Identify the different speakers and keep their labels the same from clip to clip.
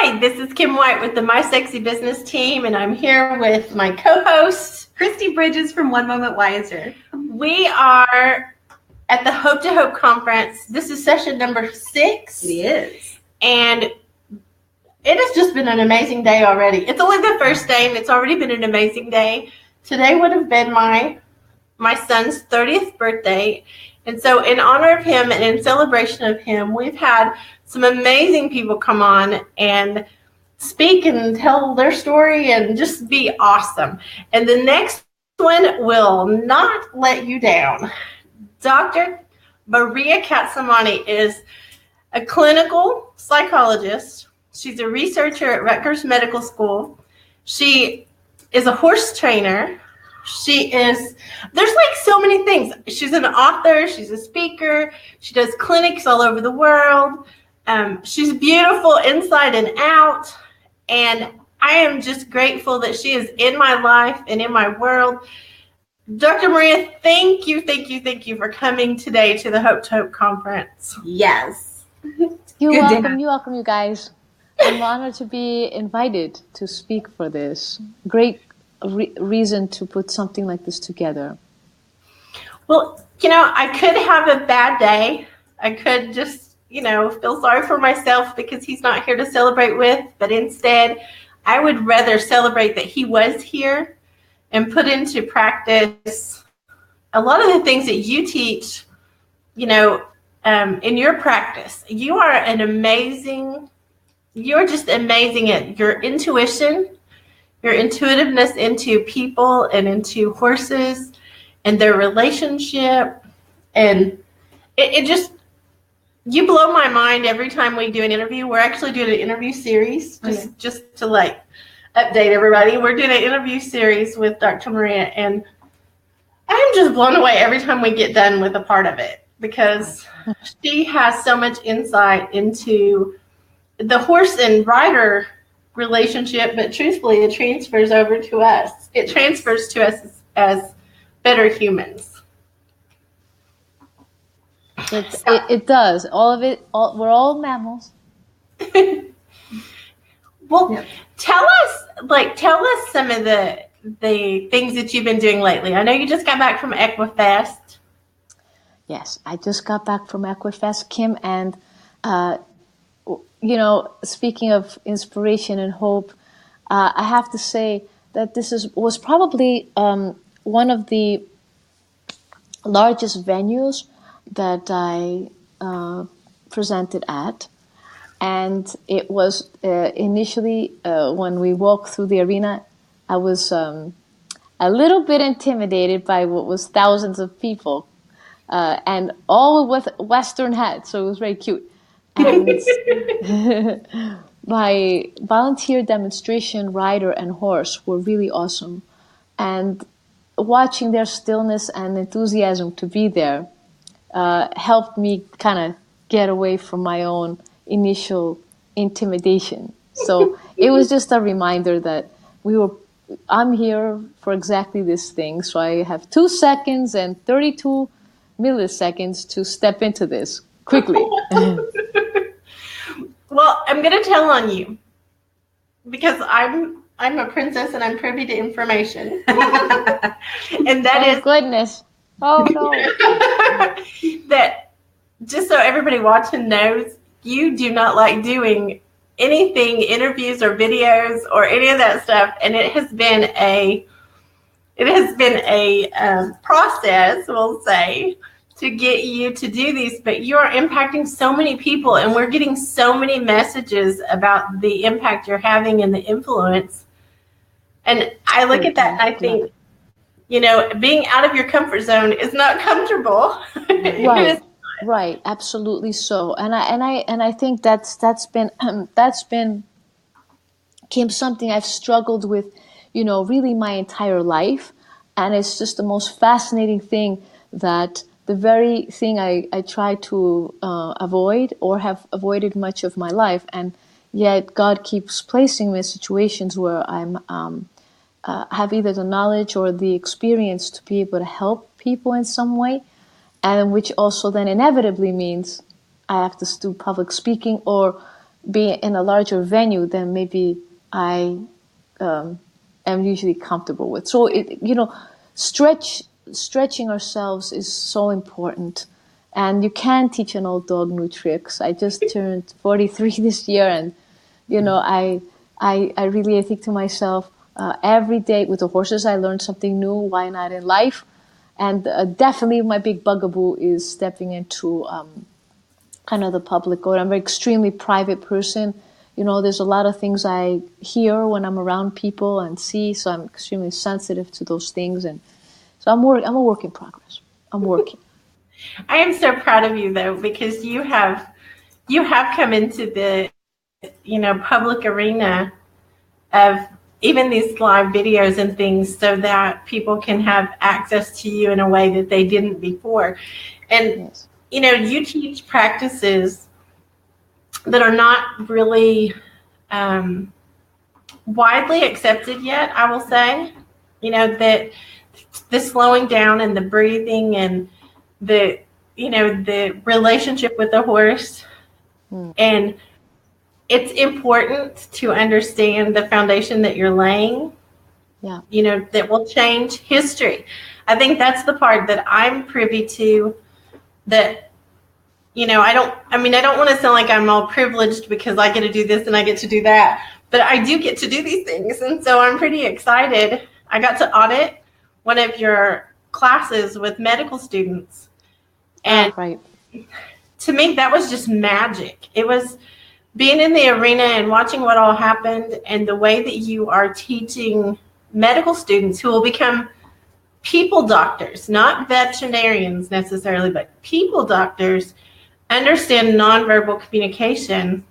Speaker 1: Hi, this is Kim White with the My Sexy Business team, and I'm here with my co-host,
Speaker 2: Kristi Bridges from One Moment Wiser.
Speaker 1: We are at the Hope to Hope conference. This is session number 6.
Speaker 2: It is.
Speaker 1: And it has just been an amazing day already. It's only the first day, and it's already been an amazing day. Today would have been my son's 30th birthday. And so in honor of him and in celebration of him, we've had some amazing people come on and speak and tell their story and just be awesome. And the next one will not let you down. Dr. Maria Katsamanis is a clinical psychologist. She's a researcher at Rutgers Medical School. She is a horse trainer. There's like so many things. She's an author. She's a speaker. She does clinics all over the world. She's beautiful inside and out. And I am just grateful that she is in my life and in my world. Dr. Maria, thank you for coming today to the Hope to Hope conference.
Speaker 2: Yes.
Speaker 3: You're welcome, you guys. I'm honored to be invited to speak for this. Great reason to put something like this together.
Speaker 1: Well, I could have a bad day. I could just, feel sorry for myself because he's not here to celebrate with. But instead, I would rather celebrate that he was here and put into practice a lot of the things that you teach, in your practice. You are just amazing at your intuition, your intuitiveness into people and into horses and their relationship. And it just, you blow my mind every time we do an interview. We're actually doing an interview series, just to update everybody. We're doing an interview series with Dr. Maria, and I'm just blown away every time we get done with a part of it because she has so much insight into the horse and rider relationship, but truthfully, it transfers over to us. It transfers to us as better humans.
Speaker 3: It does. All of it. We're all mammals.
Speaker 1: Well, yeah. Tell us some of the things that you've been doing lately. I know you just got back from Equifest.
Speaker 3: Yes, I just got back from Equifest, Kim, and speaking of inspiration and hope, I have to say that this was probably one of the largest venues that I presented at. And it was initially, when we walked through the arena, I was a little bit intimidated by what was thousands of people, and all with Western hats, so it was very cute. And my volunteer demonstration rider and horse were really awesome. And watching their stillness and enthusiasm to be there helped me kind of get away from my own initial intimidation. So it was just a reminder that I'm here for exactly this thing. So I have 2 seconds and 32 milliseconds to step into this quickly.
Speaker 1: Well, I'm going to tell on you because I'm a princess and I'm privy to information. And that is
Speaker 3: goodness. Oh no.
Speaker 1: That just so everybody watching knows, you do not like doing anything, interviews or videos or any of that stuff. And it has been a process, we'll say, to get you to do these, but you are impacting so many people, and we're getting so many messages about the impact you're having and the influence. And I look at that and I think, being out of your comfort zone is not comfortable.
Speaker 3: Right, absolutely so. And I think that's been Kim, something I've struggled with, really my entire life. And it's just the most fascinating thing that the very thing I try to avoid or have avoided much of my life, and yet God keeps placing me in situations where I'm have either the knowledge or the experience to be able to help people in some way, and which also then inevitably means I have to do public speaking or be in a larger venue than maybe I am usually comfortable with. So stretching ourselves is so important. And you can teach an old dog new tricks. I just turned 43 this year, and I really think to myself, every day with the horses I learned something new. Why not in life? And definitely my big bugaboo is stepping into kind of the public good. I'm an extremely private person. There's a lot of things I hear when I'm around people and see, so I'm extremely sensitive to those things. And so I'm a work in progress. I'm working.
Speaker 1: I am so proud of you, though, because you have come into the public arena of even these live videos and things, so that people can have access to you in a way that they didn't before. And
Speaker 3: Yes.
Speaker 1: You teach practices that are not really widely accepted yet, I will say. That the slowing down and the breathing and the the relationship with the horse. And it's important to understand the foundation that you're laying,
Speaker 3: Yeah.
Speaker 1: That will change history. I think that's the part that I'm privy to, that I don't want to sound like I'm all privileged because I get to do this and I get to do that, but I do get to do these things. And so I'm pretty excited. I got to audit one of your classes with medical students. And
Speaker 3: right.
Speaker 1: to me, that was just magic. It was being in the arena and watching what all happened, and the way that you are teaching medical students who will become people doctors, not veterinarians necessarily, but people doctors, understand nonverbal communication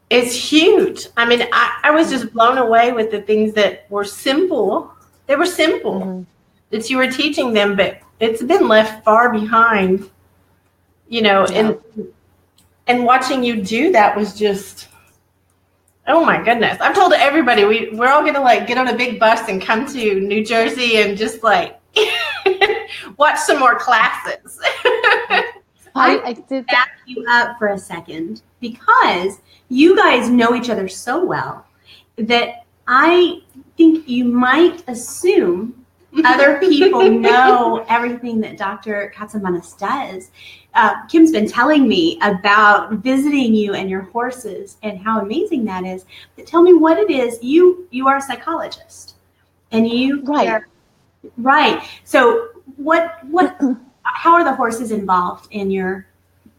Speaker 1: is huge. I mean, I was just blown away with the things that were simple. They were simple that you were teaching them, but it's been left far behind, and watching you do that was just, oh my goodness. I've told everybody we're all gonna get on a big bus and come to New Jersey and just watch some more classes.
Speaker 2: I did back you up for a second, because you guys know each other so well that I think you might assume other people know everything that Dr. Katsamanis does. Kim's been telling me about visiting you and your horses and how amazing that is. But tell me what it is. You are a psychologist, and you right. So what how are the horses involved in your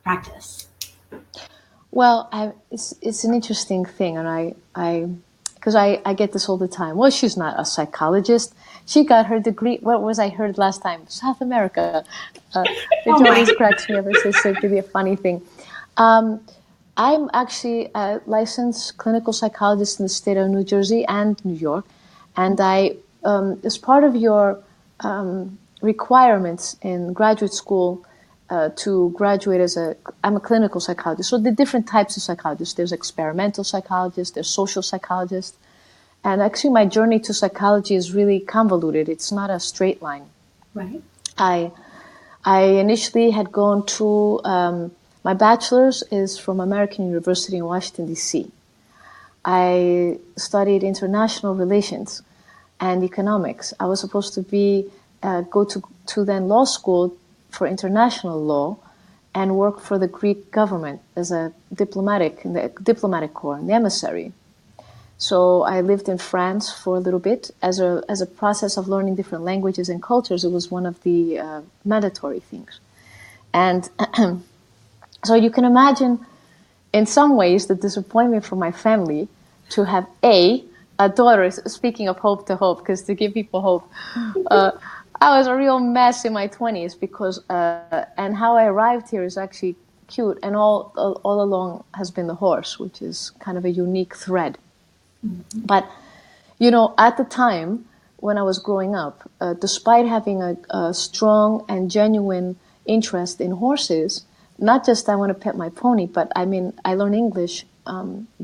Speaker 2: practice?
Speaker 3: Well, it's an interesting thing, and because I get this all the time. Well, she's not a psychologist. She got her degree. What was I heard last time? South America. It always cracks me up. It's really a funny thing. I'm actually a licensed clinical psychologist in the state of New Jersey and New York, and as part of your requirements in graduate school to graduate I'm a clinical psychologist. So the different types of psychologists. There's experimental psychologists. There's social psychologists. And actually, my journey to psychology is really convoluted. It's not a straight line.
Speaker 2: Right.
Speaker 3: I initially had gone to my bachelor's is from American University in Washington, D.C. I studied international relations and economics. I was supposed to go to then law school for international law and work for the Greek government as a diplomatic in the diplomatic corps, the emissary. So I lived in France for a little bit as a process of learning different languages and cultures. It was one of the mandatory things. And so you can imagine, in some ways, the disappointment for my family to have a daughter, speaking of hope to hope, because to give people hope, I was a real mess in my 20s because, and how I arrived here is actually cute. And all along has been the horse, which is kind of a unique thread. Mm-hmm. But, at the time when I was growing up, despite having a strong and genuine interest in horses, not just I want to pet my pony, but I learned English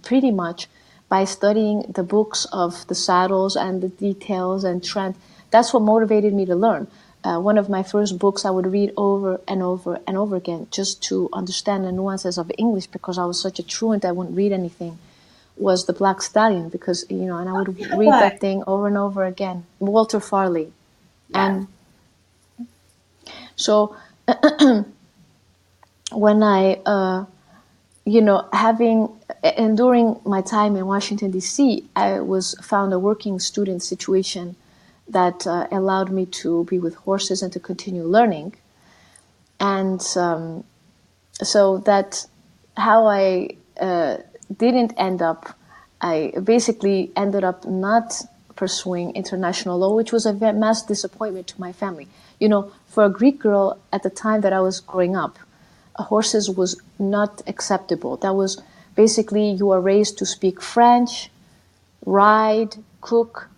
Speaker 3: pretty much by studying the books of the saddles and the details and trend. That's what motivated me to learn. one of my first books I would read over and over and over again just to understand the nuances of English, because I was such a truant I wouldn't read anything, was The Black Stallion, because, and I would read that thing over and over again. Walter Farley.
Speaker 2: Yeah.
Speaker 3: And so when I, during my time in Washington, D.C., I found a working student situation that allowed me to be with horses and to continue learning. And so that's how I didn't end up, I basically ended up not pursuing international law, which was a mass disappointment to my family. For a Greek girl at the time that I was growing up, horses was not acceptable. That was basically, you are raised to speak French, ride, cook,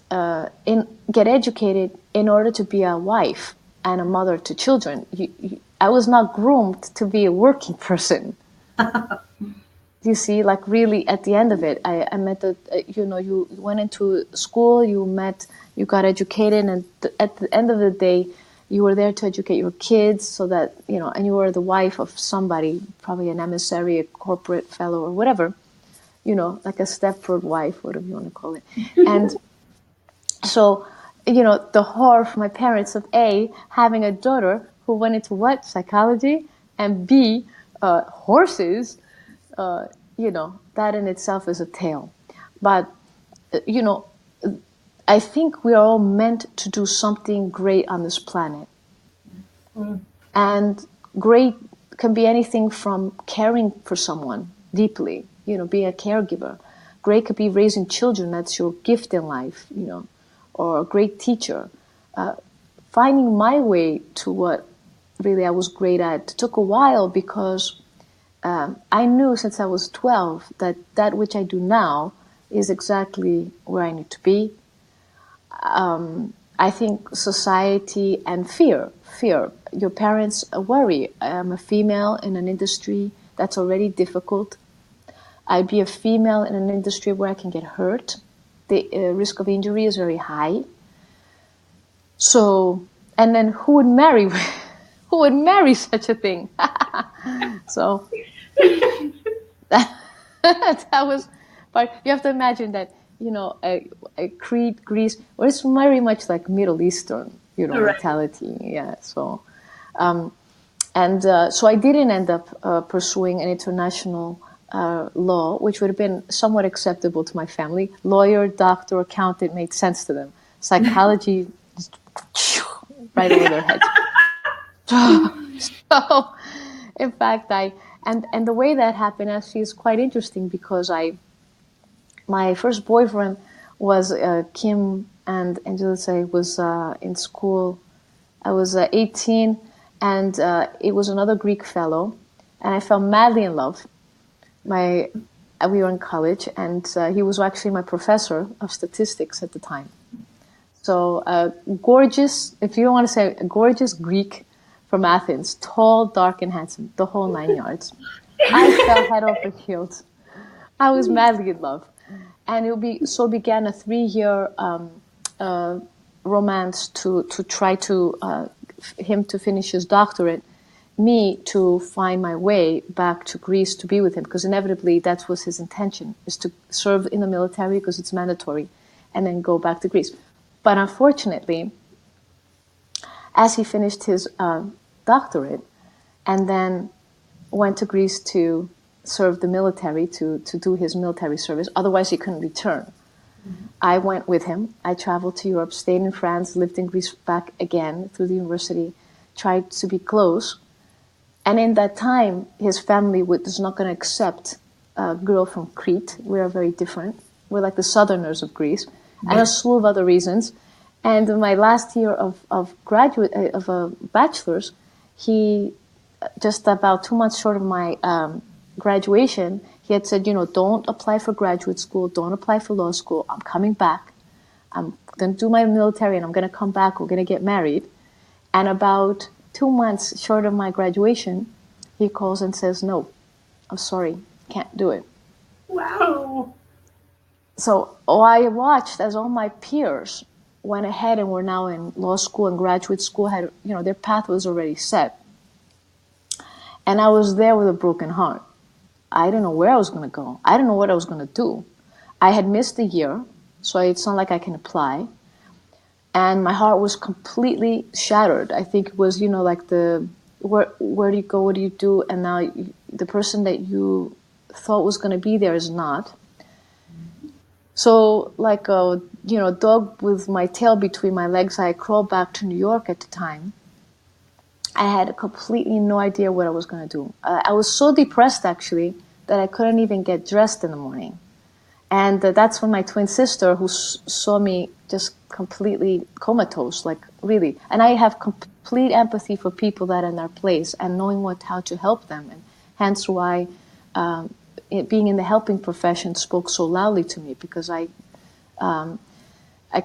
Speaker 3: get educated in order to be a wife and a mother to children. I was not groomed to be a working person. You see, like really at the end of it, I met you went into school, you got educated, and at the end of the day, you were there to educate your kids so that, and you were the wife of somebody, probably an emissary, a corporate fellow or whatever, like a Stepford wife, whatever you want to call it. And so, the horror for my parents of A, having a daughter who went into what? Psychology, and B, horses, that in itself is a tale. But, I think we are all meant to do something great on this planet. Mm. And great can be anything from caring for someone deeply, being a caregiver. Great could be raising children. That's your gift in life, or a great teacher. Finding my way to what really I was great at took a while, because I knew since I was 12 that which I do now is exactly where I need to be. I think society and fear. Your parents worry. I'm a female in an industry that's already difficult. I'd be a female in an industry where I can get hurt. The risk of injury is very high. So, and then who would marry? Who would marry such a thing? So that was, but you have to imagine that, Crete, Greece, well, it's very much like Middle Eastern, right, mentality. Yeah. So, so I didn't end up pursuing an international law, which would have been somewhat acceptable to my family. Lawyer, doctor, accountant made sense to them. Psychology, right over their heads. So, in fact, and the way that happened actually is quite interesting, because my first boyfriend was Kim, and Angelica was in school. I was 18, and it was another Greek fellow, and I fell madly in love. We were in college, and he was actually my professor of statistics at the time. So gorgeous, if you want to say a gorgeous Greek from Athens, tall, dark, and handsome, the whole 9 yards. I fell head over heels. I was madly in love. And began a 3-year romance to try to him to finish his doctorate, me to find my way back to Greece to be with him, because inevitably that was his intention, is to serve in the military because it's mandatory, and then go back to Greece. But unfortunately, as he finished his doctorate and then went to Greece to serve the military, to do his military service, otherwise he couldn't return. Mm-hmm. I went with him. I traveled to Europe, stayed in France, lived in Greece back again through the university, tried to be close. And in that time, his family was not going to accept a girl from Crete. We are very different. We're like the southerners of Greece, and a slew of other reasons. And in my last year of a bachelor's, he, just about 2 months short of my graduation, he had said, don't apply for graduate school, don't apply for law school. I'm coming back. I'm going to do my military, and I'm going to come back. We're going to get married. And about 2 months short of my graduation, he calls and says, no, I'm sorry, can't do it.
Speaker 1: Wow.
Speaker 3: So I watched as all my peers went ahead and were now in law school and graduate school, had, their path was already set. And I was there with a broken heart. I didn't know where I was going to go. I didn't know what I was going to do. I had missed a year, so it's not like I can apply. And my heart was completely shattered. I think it was, like where do you go, what do you do? And now the person that you thought was going to be there is not. So like a, dog with my tail between my legs, I crawled back to New York at the time. I had completely no idea what I was going to do. I was so depressed, actually, that I couldn't even get dressed in the morning. And that's when my twin sister, who saw me just completely comatose, like really. And I have complete empathy for people that are in their place and knowing how to help them. And hence why being in the helping profession spoke so loudly to me, because I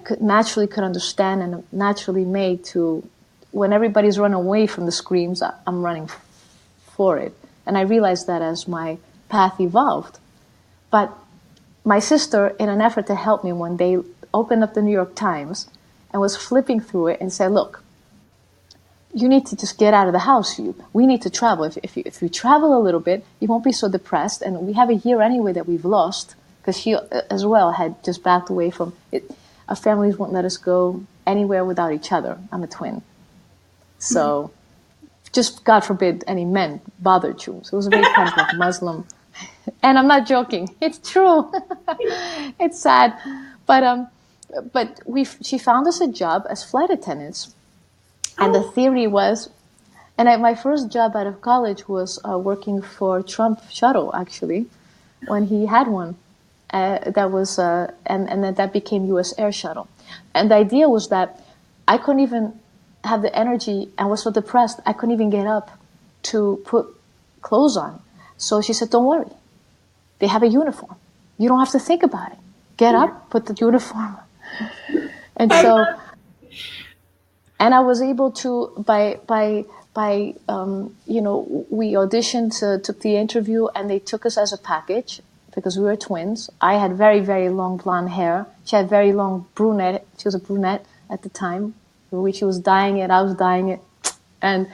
Speaker 3: could understand and naturally made to, when everybody's running away from the screams, I'm running for it. And I realized that as my path evolved. But my sister, in an effort to help me one day, opened up the New York Times and was flipping through it and said, look, you need to just get out of the house. We need to travel. If you travel a little bit, you won't be so depressed. And we have a year anyway that we've lost, because she as well had just backed away from it. Our families won't let us go anywhere without each other. I'm a twin. So just God forbid any men bothered you. So it was a very kind of like Muslim. And I'm not joking. It's true. It's sad. But she found us a job as flight attendants. And the theory was, my first job out of college was working for Trump Shuttle, actually, when he had one. That was, and then that became U.S. Air Shuttle. And the idea was that I couldn't even have the energy, and was so depressed, I couldn't even get up to put clothes on. So she said, don't worry. They have a uniform. You don't have to think about it. Get up, put the uniform on. And so, and I was able to, we auditioned, took the interview, and they took us as a package because we were twins. I had very, very long blonde hair. She had very long brunette. She was a brunette at the time. She was dyeing it. I was dyeing it. And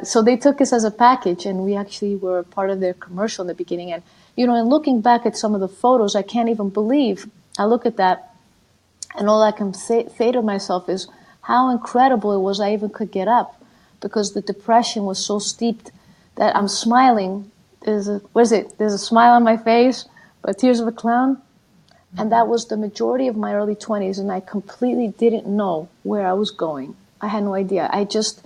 Speaker 3: so they took us as a package, and we actually were part of their commercial in the beginning. And, and looking back at some of the photos, I can't even believe. I look at that, and all I can say to myself is how incredible it was I even could get up, because the depression was so steeped that I'm smiling. There's a smile on my face, but tears of a clown. And that was the majority of my early 20s, and I completely didn't know where I was going. I had no idea. I just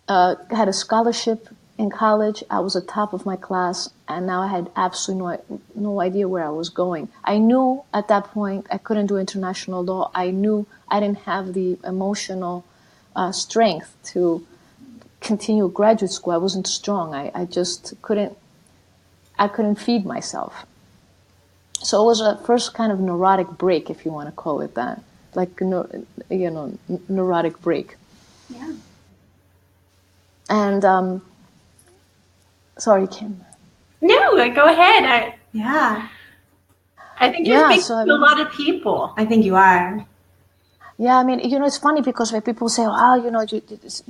Speaker 3: had a scholarship in college. I was the top of my class, and now I had absolutely no idea where I was going. I knew at that point I couldn't do international law. I knew I didn't have the emotional strength to continue graduate school. I wasn't strong. I just couldn't feed myself. So it was a first kind of neurotic break, if you want to call it that, like neurotic break.
Speaker 2: Yeah.
Speaker 3: And sorry, Kim.
Speaker 1: No, go ahead. I think you're speaking to a lot of people.
Speaker 2: I think you are.
Speaker 3: Yeah, I mean, it's funny because when people say,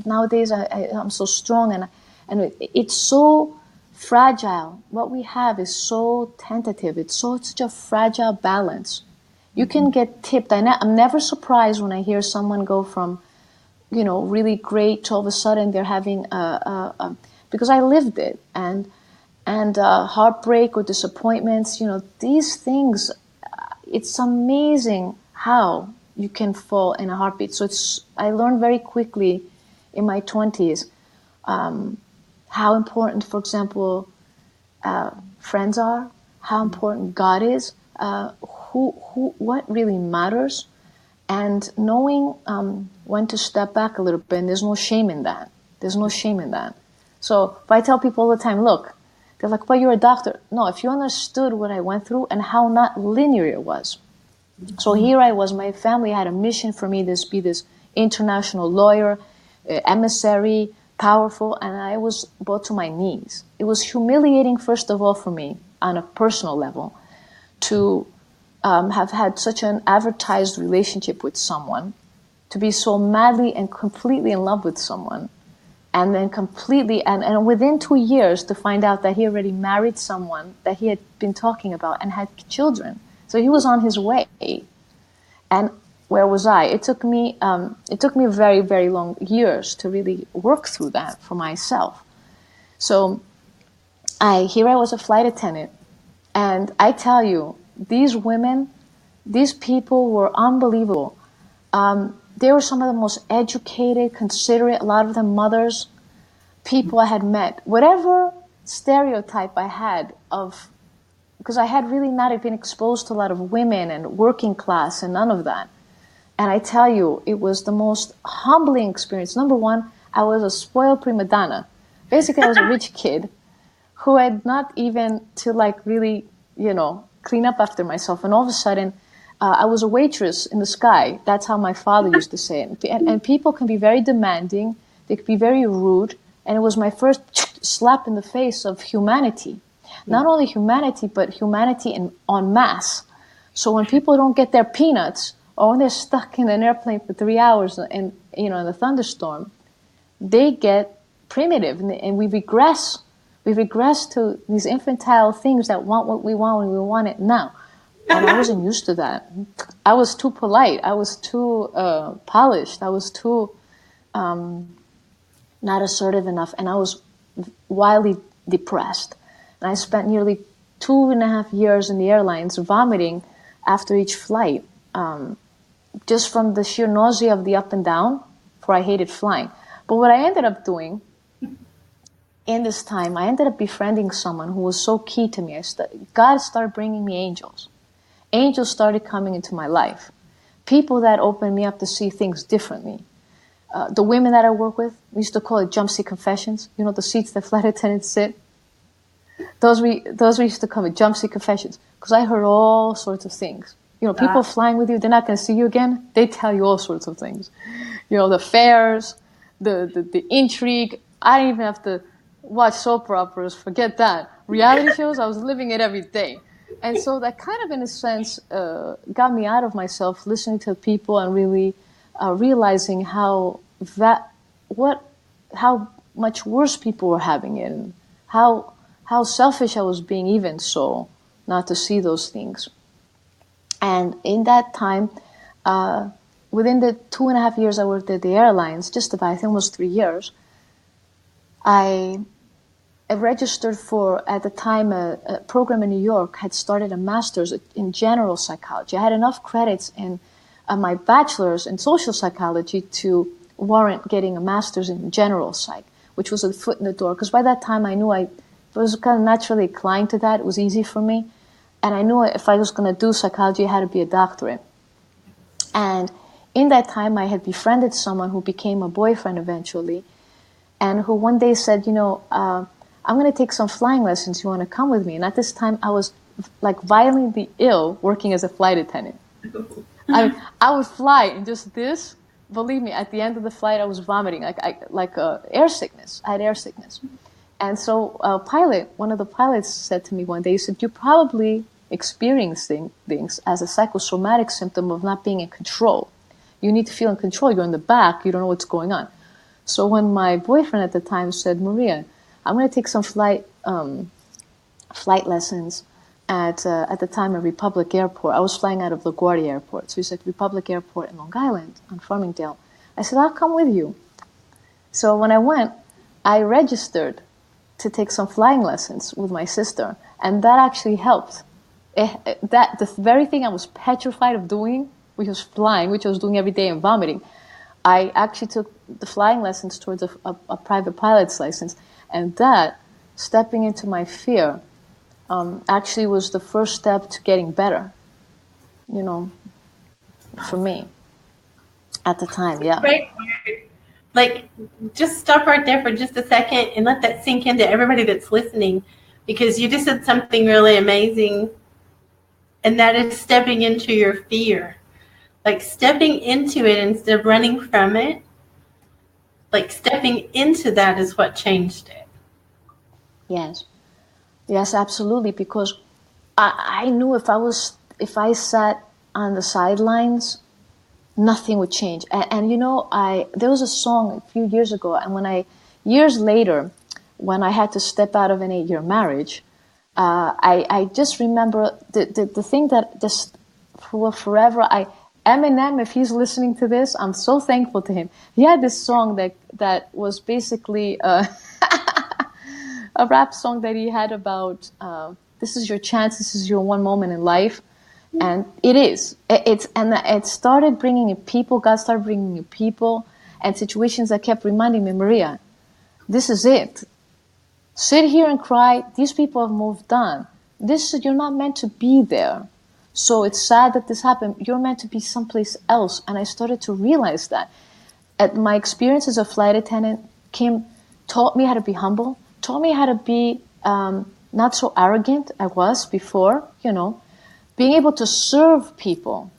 Speaker 3: nowadays I'm so strong, and it's so fragile. What we have is so tentative. It's such a fragile balance. You can get tipped. I'm never surprised when I hear someone go from, really great to all of a sudden they're having because I lived it, and heartbreak or disappointments. These things. It's amazing how you can fall in a heartbeat. So I learned very quickly in my 20s. How important, for example, friends are, how important God is, what really matters, and knowing when to step back a little bit. And there's no shame in that. So if I tell people all the time, look, they're like, well, you're a doctor. No, if you understood what I went through and how not linear it was. So here I was, my family had a mission for me to be this international lawyer, emissary, powerful, and I was brought to my knees. It was humiliating, first of all, for me on a personal level to have had such an advertised relationship with someone to be so madly and completely in love with someone, and then completely, and within 2 years to find out that he already married someone that he had been talking about and had children. So he was on his way. And where was I? It took me very, very long years to really work through that for myself. So I was a flight attendant, and I tell you, these women, these people were unbelievable. They were some of the most educated, considerate, a lot of them mothers, people I had met. Whatever stereotype I had of, because I had really not been exposed to a lot of women and working class and none of that. And I tell you, it was the most humbling experience. Number one, I was a spoiled prima donna. Basically, I was a rich kid who had not even to like really, clean up after myself. And all of a sudden, I was a waitress in the sky. That's how my father used to say it. And people can be very demanding. They can be very rude. And it was my first slap in the face of humanity. Not only humanity, but humanity en masse. So when people don't get their peanuts, or when they're stuck in an airplane for 3 hours and in a thunderstorm, they get primitive and we regress. We regress to these infantile things that want what we want when we want it now. And I wasn't used to that. I was too polite. I was too polished. I was too not assertive enough. And I was wildly depressed. And I spent nearly 2.5 years in the airlines vomiting after each flight, just from the sheer nausea of the up and down, for I hated flying. But what I ended up doing in this time, I ended up befriending someone who was so key to me. God started bringing me angels. Angels started coming into my life. People that opened me up to see things differently. The women that I work with, we used to call it jump seat confessions. You know, the seats that flight attendants sit. Those we used to call it jump seat confessions, because I heard all sorts of things. People flying with you, they're not going to see you again. They tell you all sorts of things. The fares, the intrigue. I didn't even have to watch soap operas. Forget that. Reality shows, I was living it every day. And so that kind of, in a sense, got me out of myself, listening to people and really realizing how much worse people were having it, and how selfish I was being, even so, not to see those things. And in that time, within the 2.5 years I worked at the airlines, just about, I think almost 3 years, I registered for, at the time, a program in New York had started a master's in general psychology. I had enough credits in my bachelor's in social psychology to warrant getting a master's in general psych, which was a foot in the door. Because by that time I knew I was kind of naturally inclined to that. It was easy for me. And I knew if I was going to do psychology, it had to be a doctorate. And in that time, I had befriended someone who became a boyfriend eventually, and who one day said, I'm going to take some flying lessons. You want to come with me? And at this time, I was like violently ill working as a flight attendant. I would fly and just this, believe me, at the end of the flight, I was vomiting, like air sickness. I had air sickness. And so one of the pilots said to me one day, he said, you're probably experiencing things as a psychosomatic symptom of not being in control. You need to feel in control. You're in the back. You don't know what's going on. So when my boyfriend at the time said, Maria, I'm going to take some flight lessons at the time at Republic Airport. I was flying out of LaGuardia Airport. So he said, Republic Airport in Long Island on Farmingdale. I said, I'll come with you. So when I went, I registered to take some flying lessons with my sister. And that actually helped. The very thing I was petrified of doing, which was flying, which I was doing every day and vomiting, I actually took the flying lessons towards a private pilot's license. And that, stepping into my fear, actually was the first step to getting better, for me at the time, yeah.
Speaker 1: Right. Like, just stop right there for just a second and let that sink into everybody that's listening, because you just said something really amazing, and that is stepping into your fear. Like, stepping into it instead of running from it, like stepping into that is what changed it.
Speaker 3: Yes, absolutely, because I knew if I sat on the sidelines nothing would change. And you know, there was a song a few years ago, and years later, when I had to step out of an 8-year marriage, I just remember the thing that just for forever, Eminem, if he's listening to this, I'm so thankful to him. He had this song that was basically a rap song that he had about this is your chance, this is your one moment in life. And it is. It started bringing in people. God started bringing in people and situations that kept reminding me, Maria, this is it. Sit here and cry. These people have moved on. You're not meant to be there. So it's sad that this happened. You're meant to be someplace else. And I started to realize that. My experience as a flight attendant taught me how to be humble, taught me how to be not so arrogant I was before, being able to serve people,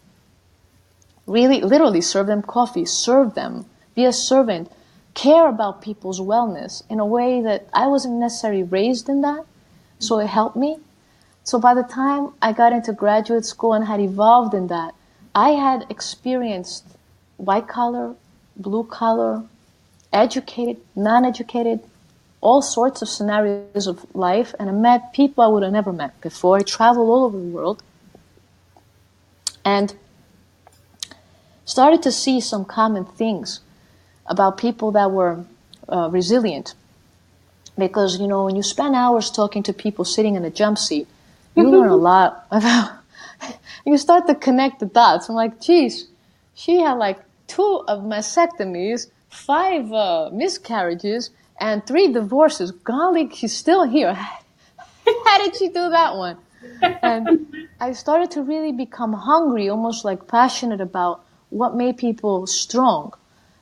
Speaker 3: really, literally serve them coffee, serve them, be a servant, care about people's wellness in a way that I wasn't necessarily raised in that. So it helped me. So by the time I got into graduate school and had evolved in that, I had experienced white collar, blue collar, educated, non-educated, all sorts of scenarios of life. And I met people I would have never met before. I traveled all over the world. And started to see some common things about people that were resilient. Because, when you spend hours talking to people sitting in a jump seat, you learn a lot about, you start to connect the dots. I'm like, geez, she had like 2 mastectomies, 5 miscarriages, and 3 divorces. Golly, she's still here. How did she do that one? And I started to really become hungry, almost like passionate about what made people strong.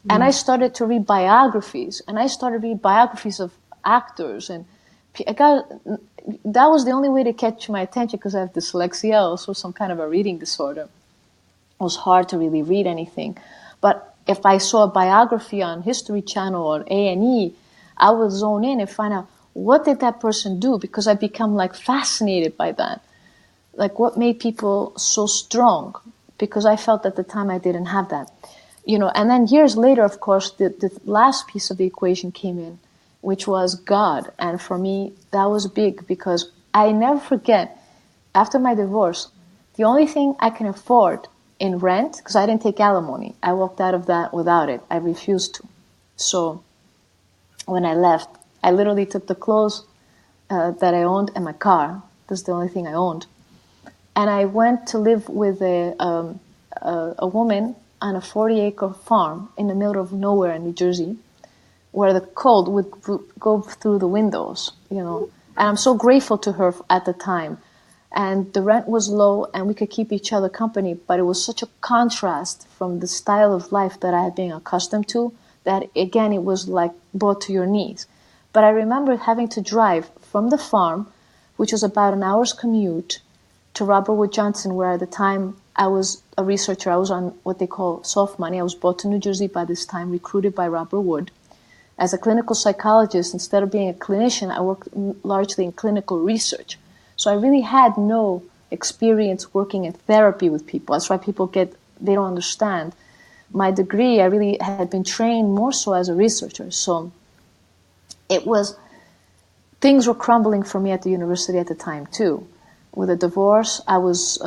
Speaker 3: And I started to read biographies, and I started to read biographies of actors. And that was the only way to catch my attention because I have dyslexia, also some kind of a reading disorder. It was hard to really read anything. But if I saw a biography on History Channel or A&E, I would zone in and find out, what did that person do? Because I become like fascinated by that. Like what made people so strong? Because I felt at the time I didn't have that. And then years later, of course, the last piece of the equation came in, which was God. And for me, that was big because I never forget, after my divorce, the only thing I can afford in rent, because I didn't take alimony, I walked out of that without it. I refused to. So when I left, I literally took the clothes that I owned and my car. That's the only thing I owned. And I went to live with a woman on a 40-acre farm in the middle of nowhere in New Jersey, where the cold would go through the windows, And I'm so grateful to her at the time. And the rent was low and we could keep each other company, but it was such a contrast from the style of life that I had been accustomed to that, again, it was like brought to your knees. But I remember having to drive from the farm, which was about an hour's commute, to Robert Wood Johnson, where at the time I was a researcher. I was on what they call soft money. I was brought to New Jersey by this time, recruited by Robert Wood. As a clinical psychologist, instead of being a clinician, I worked largely in clinical research. So I really had no experience working in therapy with people. That's why people they don't understand. My degree, I really had been trained more so as a researcher. So things were crumbling for me at the university at the time too. With a divorce, I was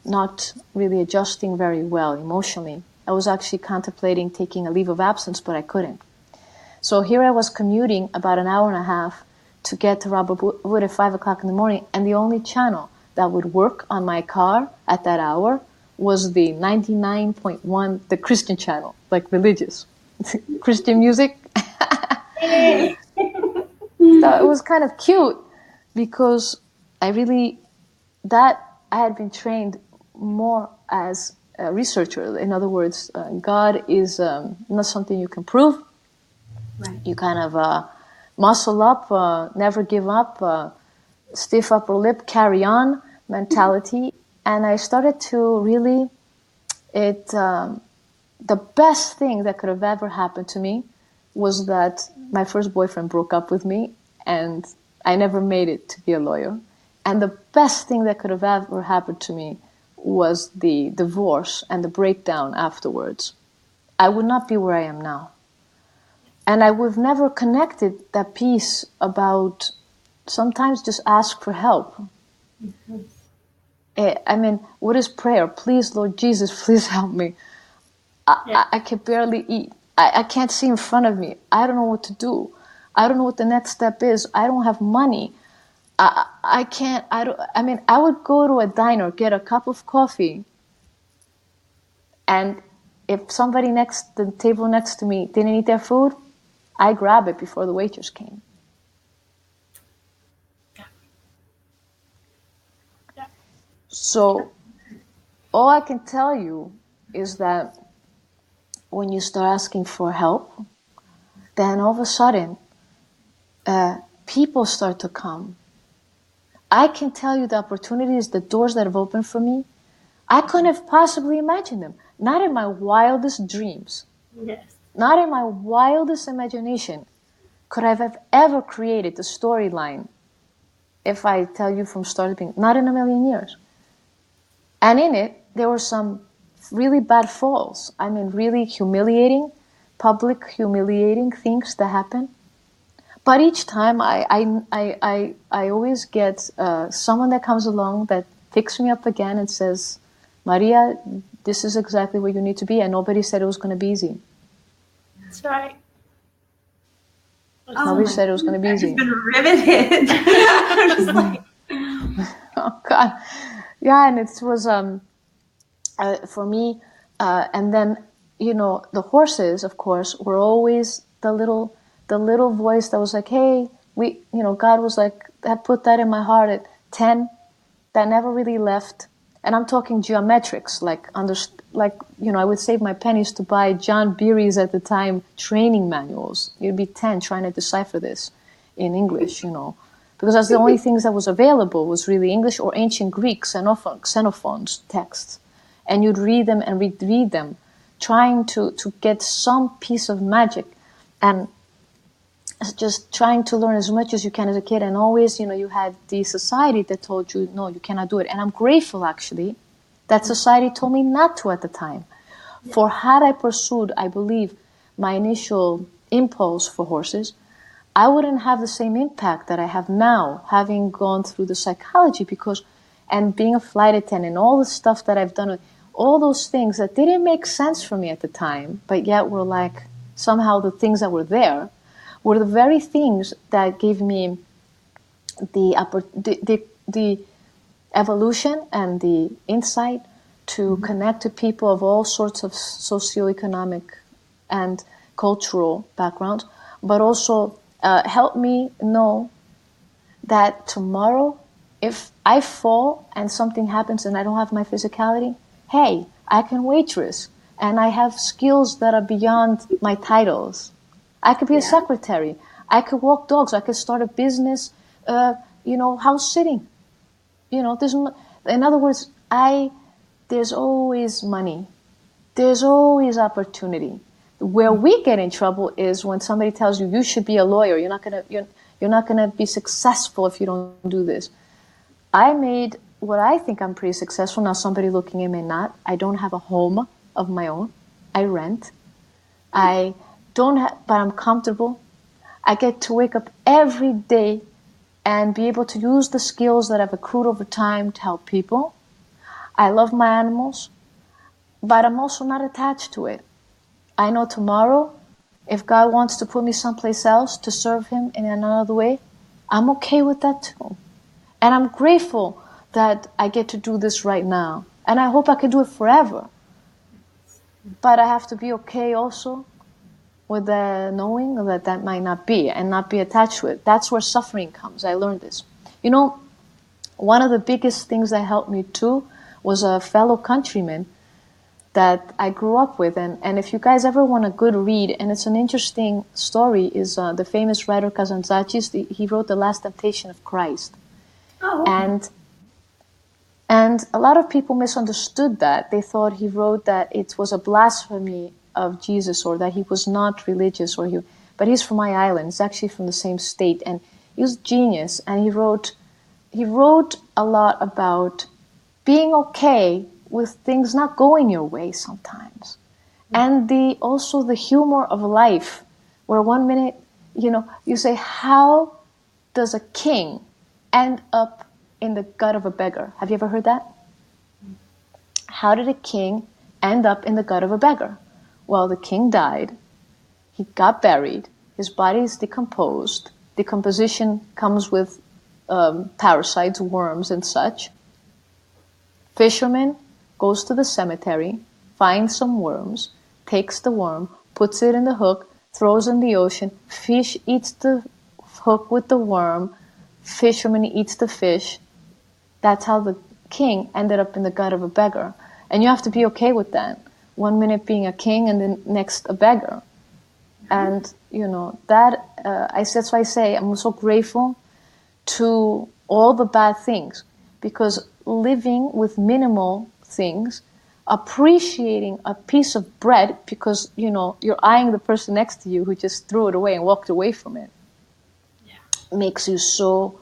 Speaker 3: not really adjusting very well emotionally. I was actually contemplating taking a leave of absence, but I couldn't. So here I was commuting about an hour and a half to get to Robert Wood at 5 o'clock in the morning, and the only channel that would work on my car at that hour was the 99.1, the Christian channel, like religious. Christian music. So it was kind of cute because I had been trained more as a researcher. In other words, God is not something you can prove.
Speaker 2: Right.
Speaker 3: You kind of muscle up, never give up, stiff upper lip, carry on mentality. And I started to really, the best thing that could have ever happened to me was that my first boyfriend broke up with me and I never made it to be a lawyer. And the best thing that could have ever happened to me was the divorce and the breakdown afterwards, I would not be where I am now. And I would have never connected that piece about sometimes just ask for help. I mean, what is prayer? Please, Lord Jesus, please help me. I can barely eat. I can't see in front of me. I don't know what to do. I don't know what the next step is. I don't have money. I can't, I mean, I would go to a diner, get a cup of coffee, and if somebody the table next to me didn't eat their food, I grab it before the waitress came. So all I can tell you is that when you start asking for help, then all of a sudden, people start to come. I can tell you the opportunities, the doors that have opened for me, I couldn't have possibly imagined them. Not in my wildest dreams.
Speaker 1: Yes.
Speaker 3: Not in my wildest imagination could I have ever created the storyline if I tell you from start to beginning. Not in a million years. And in it, there were some really bad falls. I mean, really humiliating, public humiliating things that happen. But each time I always get someone that comes along that picks me up again and says, Maria, this is exactly where you need to be. And nobody said it was going to be easy.
Speaker 1: That's right.
Speaker 3: Nobody said it was going to be easy.
Speaker 2: I've been riveted. I'm just like,
Speaker 3: oh God, yeah, and it was for me, and then the horses, of course, were always the little voice that was like, hey, God was like, that put that in my heart at 10, that never really left. And I'm talking geometrics, I would save my pennies to buy John Beery's at the time training manuals. You'd be 10 trying to decipher this in English, because that's the only things that was available was really English or ancient Greek, Xenophon's texts. And you'd read them and reread them, trying to get some piece of magic and just trying to learn as much as you can as a kid. And always, you had the society that told you, no, you cannot do it. And I'm grateful, actually, that society told me not to at the time. For had I pursued, I believe, my initial impulse for horses, I wouldn't have the same impact that I have now, having gone through the psychology and being a flight attendant, all the stuff that I've done, all those things that didn't make sense for me at the time, but yet were like somehow the things that were there, were the very things that gave me the evolution and the insight to connect to people of all sorts of socioeconomic and cultural backgrounds, but also help me know that tomorrow, if I fall and something happens and I don't have my physicality, hey, I can waitress and I have skills that are beyond my titles. I could be a secretary. I could walk dogs. I could start a business, house sitting. In other words, there's always money. There's always opportunity. Where we get in trouble is when somebody tells you, you should be a lawyer. You're not gonna be successful if you don't do this. I made what I think I'm pretty successful. Now somebody looking at me not. I don't have a home of my own. I rent. I don't have, but I'm comfortable. I get to wake up every day and be able to use the skills that I've accrued over time to help people. I love my animals, but I'm also not attached to it. I know tomorrow, if God wants to put me someplace else to serve Him in another way, I'm okay with that too. And I'm grateful that I get to do this right now. And I hope I can do it forever. But I have to be okay also with the knowing that might not be and not be attached to it. That's where suffering comes. I learned this. One of the biggest things that helped me too was a fellow countryman that I grew up with. And if you guys ever want a good read, and it's an interesting story, is the famous writer Katsamanis. He wrote The Last Temptation of Christ.
Speaker 2: oh,
Speaker 3: And a lot of people misunderstood that. They thought he wrote that it was a blasphemy of Jesus or that he was not religious but he's from my island. He's actually from the same state, and he was a genius. And he wrote a lot about being okay with things not going your way sometimes. And also the humor of life, where one minute, you say, how does a king end up in the gut of a beggar? Have you ever heard that? How did a king end up in the gut of a beggar? Well, the king died. He got buried. His body is decomposed. Decomposition comes with parasites, worms, and such. Fisherman goes to the cemetery, finds some worms, takes the worm, puts it in the hook, throws in the ocean. Fish eats the hook with the worm. Fisherman eats the fish. That's how the king ended up in the gut of a beggar. And you have to be okay with that. 1 minute being a king and then next a beggar. And, that's why I say I'm so grateful to all the bad things, because living with minimal things, appreciating a piece of bread because, you're eyeing the person next to you who just threw it away and walked away from it, makes you so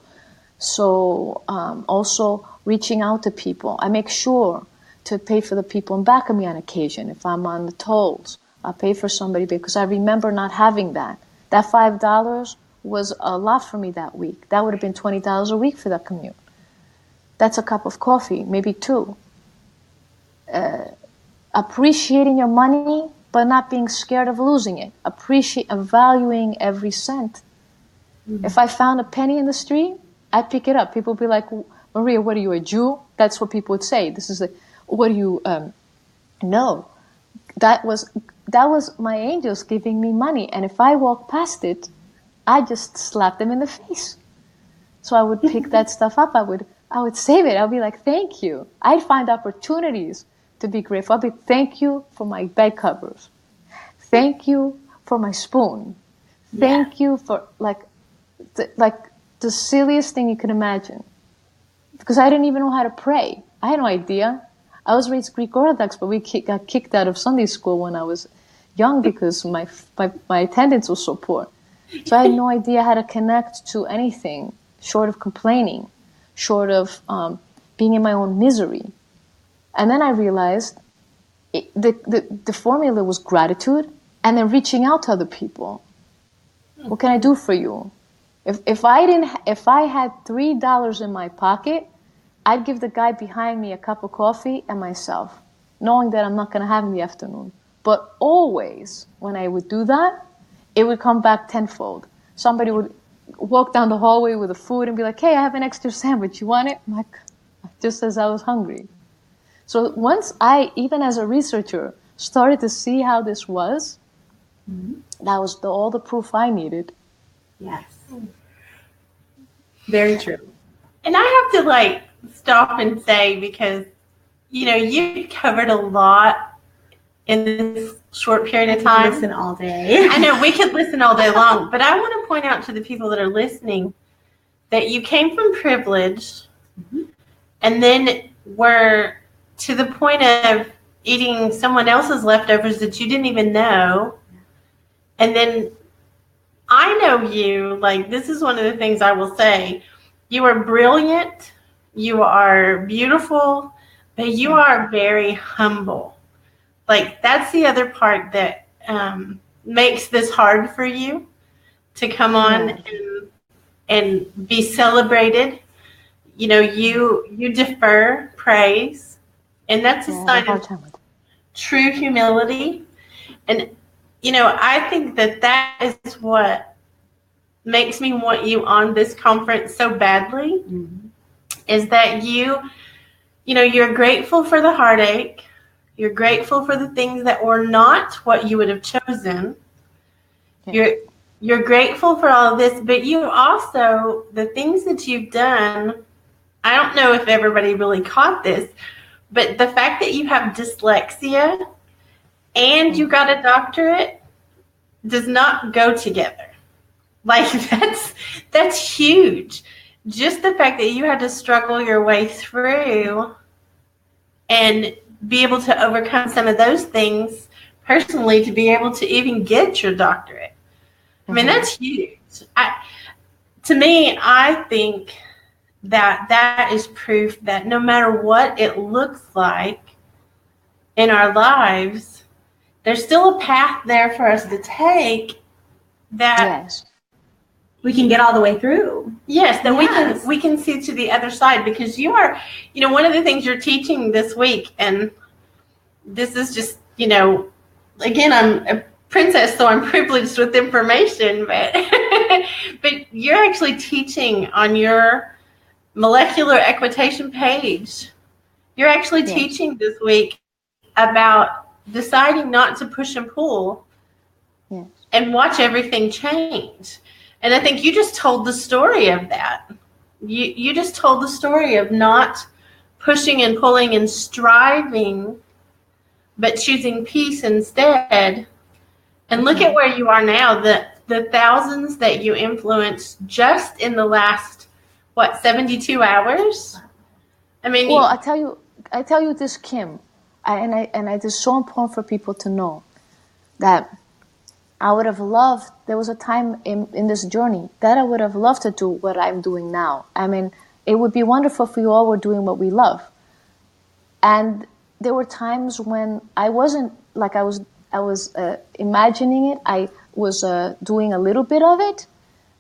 Speaker 3: also reaching out to people. I make sure to pay for the people in back of me on occasion. If I'm on the tolls, I'll pay for somebody because I remember not having that. That $5 was a lot for me that week. That would have been $20 a week for that commute. That's a cup of coffee, maybe two. Appreciating your money, but not being scared of losing it. Valuing every cent. Mm-hmm. If I found a penny in the street, I'd pick it up. People would be like, Maria, what are you, a Jew? That's what people would say. What are you, no. That was my angels giving me money. And if I walked past it, I just slapped them in the face. So I would pick that stuff up. I would save it. I'd be like, thank you. I'd find opportunities to be grateful. I'd be, thank you for my bed covers. Thank you for my spoon. Thank you for the silliest thing you can imagine. Because I didn't even know how to pray. I had no idea. I was raised Greek Orthodox, but we got kicked out of Sunday school when I was young because my attendance was so poor. So I had no idea how to connect to anything short of complaining, short of being in my own misery. And then I realized the formula was gratitude and then reaching out to other people. What can I do for you? If I had $3 in my pocket, I'd give the guy behind me a cup of coffee and myself, knowing that I'm not going to have in the afternoon. But always, when I would do that, it would come back tenfold. Somebody would walk down the hallway with the food and be like, hey, I have an extra sandwich. You want it? I'm like, just as I was hungry. So once I, even as a researcher, started to see how this was, that was all the proof I needed.
Speaker 2: Yes.
Speaker 1: Very true. And I have to stop and say, because, you covered a lot in this short period of time.
Speaker 2: Listen all day.
Speaker 1: I know we could listen all day long, but I want to point out to the people that are listening that you came from privilege and then were to the point of eating someone else's leftovers that you didn't even know. And then I know you, this is one of the things I will say. You are brilliant. You are beautiful, but you are very humble. That's the other part that makes this hard for you to come on and be celebrated. You defer praise, and that's a sign of true humility. And, I think that is what makes me want you on this conference so badly, is that you're grateful for the heartache. You're grateful for the things that were not what you would have chosen. Yeah. You're grateful for all of this, but you also, the things that you've done, I don't know if everybody really caught this, but the fact that you have dyslexia and you got a doctorate does not go together. That's huge. Just the fact that you had to struggle your way through and be able to overcome some of those things personally to be able to even get your doctorate. I mean, that's huge. To me, I think that is proof that no matter what it looks like in our lives, there's still a path there for us to take that
Speaker 3: Yes.
Speaker 2: We can get all the way through.
Speaker 1: Yes, that
Speaker 2: Yes.
Speaker 1: we can see to the other side, because you are, one of the things you're teaching this week, and this is just, again, I'm a princess, so I'm privileged with information, but but you're actually teaching on your molecular equitation page. You're actually
Speaker 3: Yes.
Speaker 1: teaching this week about deciding not to push and pull
Speaker 3: Yes.
Speaker 1: and watch everything change. And I think you just told the story of that. You just told the story of not pushing and pulling and striving, but choosing peace instead. And look at where you are now, the thousands that you influenced just in the last, 72 hours? I mean,
Speaker 3: well, I tell you this, Kim, and it is so important for people to know that I would have loved, there was a time in this journey that I would have loved to do what I'm doing now. I mean, it would be wonderful if we all were doing what we love. And there were times when I wasn't, like I was imagining it. I was doing a little bit of it,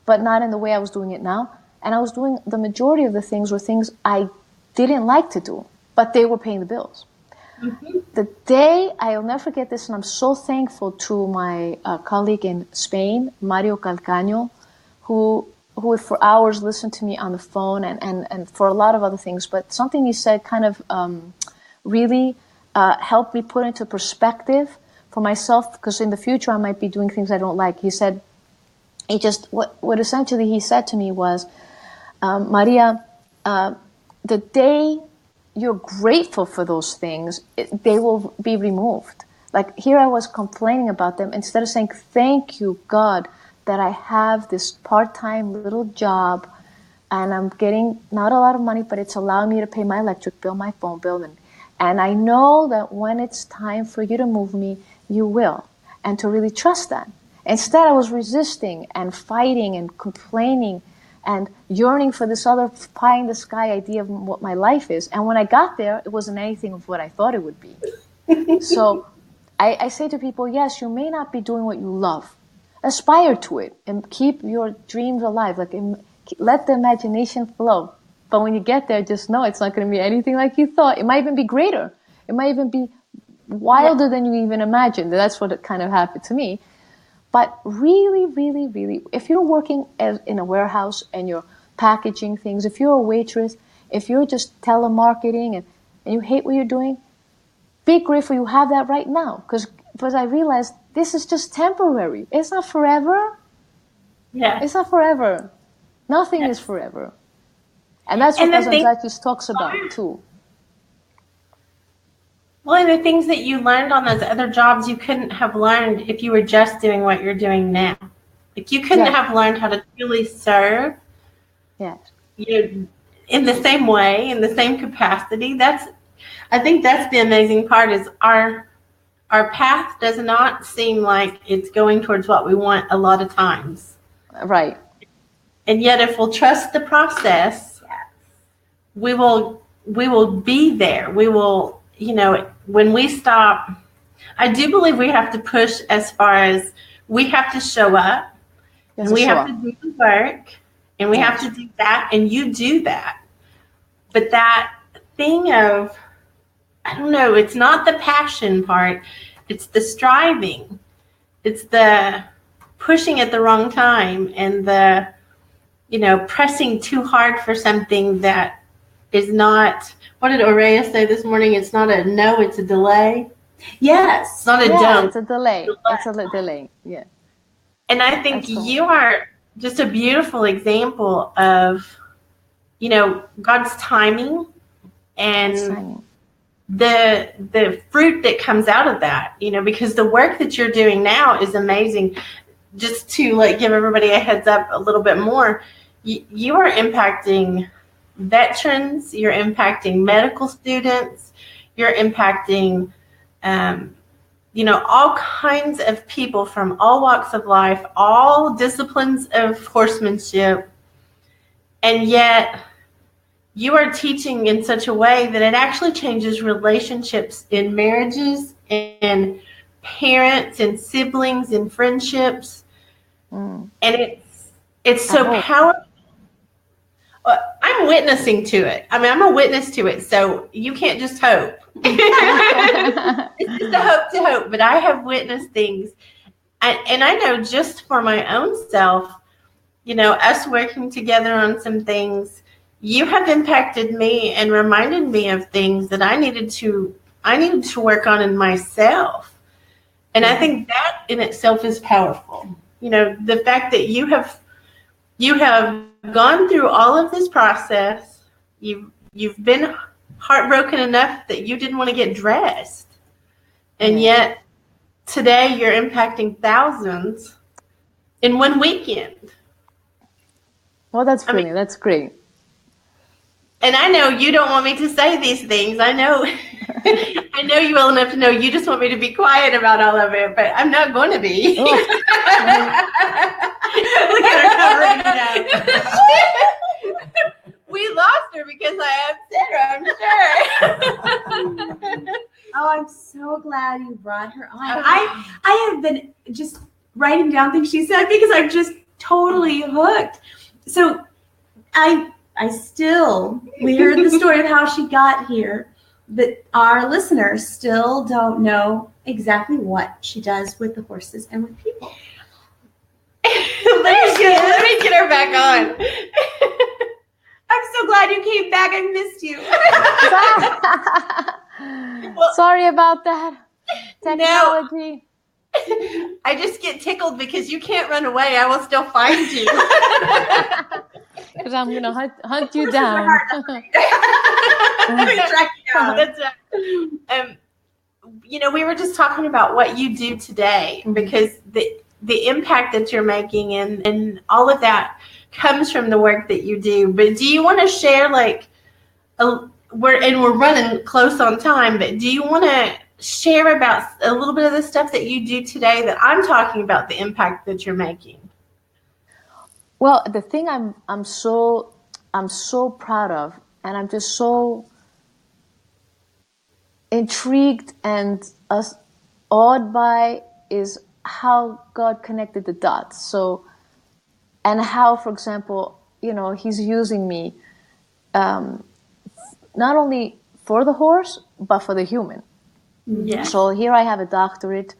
Speaker 3: but not in the way I was doing it now. And I was doing the majority of the things were things I didn't like to do, but they were paying the bills. Mm-hmm. The day, I'll never forget this, and I'm so thankful to my colleague in Spain, Mario Calcaño, who would for hours listen to me on the phone and for a lot of other things. But something he said kind of really helped me put into perspective for myself, because in the future I might be doing things I don't like. He said, what essentially he said to me was, Maria, the day you're grateful for those things, they will be removed. Like here I was complaining about them instead of saying, thank you, God, that I have this part-time little job and I'm getting not a lot of money, but it's allowing me to pay my electric bill, my phone bill. And I know that when it's time for you to move me, you will. And to really trust that. Instead, I was resisting and fighting and complaining and yearning for this other pie in the sky idea of what my life is. And when I got there, it wasn't anything of what I thought it would be. So I say to people, yes, you may not be doing what you love. Aspire to it and keep your dreams alive. Like let the imagination flow. But when you get there, just know it's not going to be anything like you thought. It might even be greater. It might even be wilder than you even imagined. That's what it kind of happened to me. But really, really, really, if you're working in a warehouse and you're packaging things, if you're a waitress, if you're just telemarketing and you hate what you're doing, be grateful you have that right now. Because I realized this is just temporary. It's not forever.
Speaker 1: Yeah.
Speaker 3: It's not forever. Nothing is forever. And that's what Katsamanis talks about too.
Speaker 1: Well, and the things that you learned on those other jobs you couldn't have learned if you were just doing what you're doing now. Like you couldn't have learned how to truly serve.
Speaker 3: Yes.
Speaker 1: In the same way, in the same capacity. I think that's the amazing part is our path does not seem like it's going towards what we want a lot of times.
Speaker 3: Right.
Speaker 1: And yet if we'll trust the process, we will be there. We will, when we stop, I do believe we have to push as far as we have to show up and we have to do the work and we have to do that and you do that. But that thing of, I don't know, it's not the passion part. It's the striving. It's the pushing at the wrong time and the, pressing too hard for something that is not, what did Aurea say this morning? It's not a no, it's a delay.
Speaker 2: Yes.
Speaker 1: It's not a don't.
Speaker 3: It's a delay. It's a delay. Yeah.
Speaker 1: And I think you are just a beautiful example of, God's timing and the fruit that comes out of that, because the work that you're doing now is amazing. Just to give everybody a heads up a little bit more, you are impacting veterans, you're impacting medical students, you're impacting, all kinds of people from all walks of life, all disciplines of horsemanship. And yet you are teaching in such a way that it actually changes relationships in marriages and parents and siblings and friendships. And it's so powerful. I'm witnessing to it. I mean, I'm a witness to it, so you can't just hope. It's just a hope to hope, but I have witnessed things. And I know just for my own self, you know, us working together on some things, you have impacted me and reminded me of things that I needed to work on in myself. And I think that in itself is powerful. You know, the fact that you have gone through all of this process. You've been heartbroken enough that you didn't want to get dressed. And yet today you're impacting thousands in one weekend.
Speaker 3: Well, that's brilliant. That's great.
Speaker 1: And I know you don't want me to say these things. I know I know you well enough to know you just want me to be quiet about all of it, but I'm not going to be.
Speaker 2: Look at her covering it up.
Speaker 1: We lost her because I upset her, I'm sure.
Speaker 2: Oh, I'm so glad you brought her on. I have been just writing down things she said because I'm just totally hooked. So we heard the story of how she got here, but our listeners still don't know exactly what she does with the horses and with people.
Speaker 1: Let me get her back on.
Speaker 2: I'm so glad you came back. I missed you.
Speaker 3: Well, sorry about that. Technology.
Speaker 1: No, I just get tickled because you can't run away. I will still find you.
Speaker 3: Because I'm going to hunt you down.
Speaker 1: That's right. You know, we were just talking about what you do today, because the impact that you're making and all of that comes from the work that you do. But do you want to share, like, we're running close on time, but do you want to share about a little bit of the stuff that you do today that I'm talking about, the impact that you're making?
Speaker 3: Well, the thing I'm so proud of, and I'm just so intrigued and awed by, is how God connected the dots. So, and how, for example, you know, He's using me not only for the horse but for the human.
Speaker 1: Yeah.
Speaker 3: So here I have a doctorate,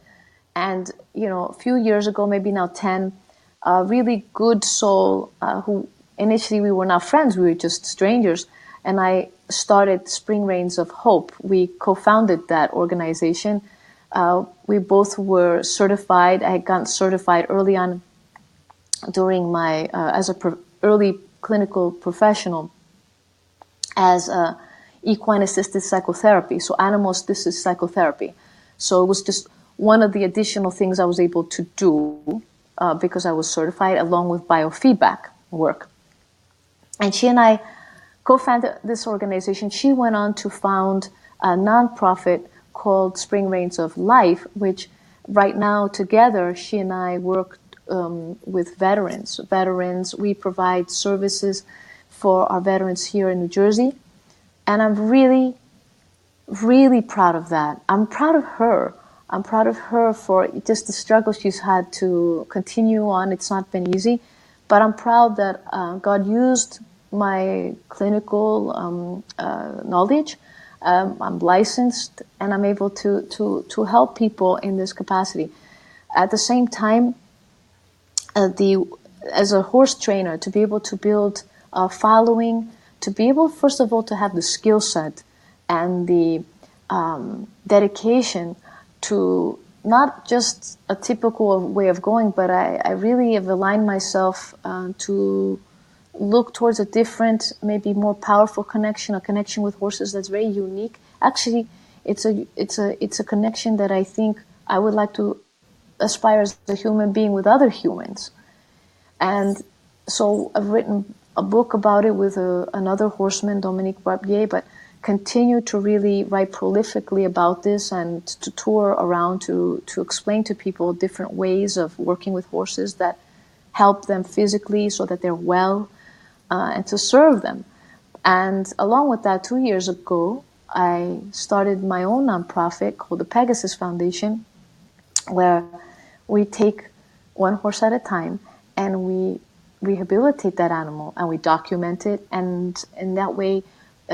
Speaker 3: and you know, a few years ago, maybe now 10, a really good soul who initially we were not friends, we were just strangers, and I started Spring Rains of Hope. We co-founded that organization. We both were certified. I had gotten certified early on during my as a early clinical professional as equine assisted psychotherapy, so animal assisted psychotherapy. So it was just one of the additional things I was able to do because I was certified, along with biofeedback work. And she and I co-founded this organization. She went on to found a nonprofit called Spring Rains of Life, which right now together she and I work with veterans. We provide services for our veterans here in New Jersey. And I'm really, really proud of that. I'm proud of her. I'm proud of her for just the struggle she's had to continue on. It's not been easy, but I'm proud that God used my clinical knowledge. I'm licensed, and I'm able to help people in this capacity. At the same time, as a horse trainer, to be able to build a following, to be able, first of all, to have the skill set and the dedication to not just a typical way of going, but I really have aligned myself to look towards a different, maybe more powerful connection, a connection with horses that's very unique. Actually, it's a connection that I think I would like to aspire as a human being with other humans. And so I've written a book about it with another horseman, Dominique Barbier, but continue to really write prolifically about this and to tour around to explain to people different ways of working with horses that help them physically so that they're well, and to serve them. And along with that, 2 years ago, I started my own nonprofit called the Pegasus Foundation, where we take one horse at a time and we rehabilitate that animal and we document it, and in that way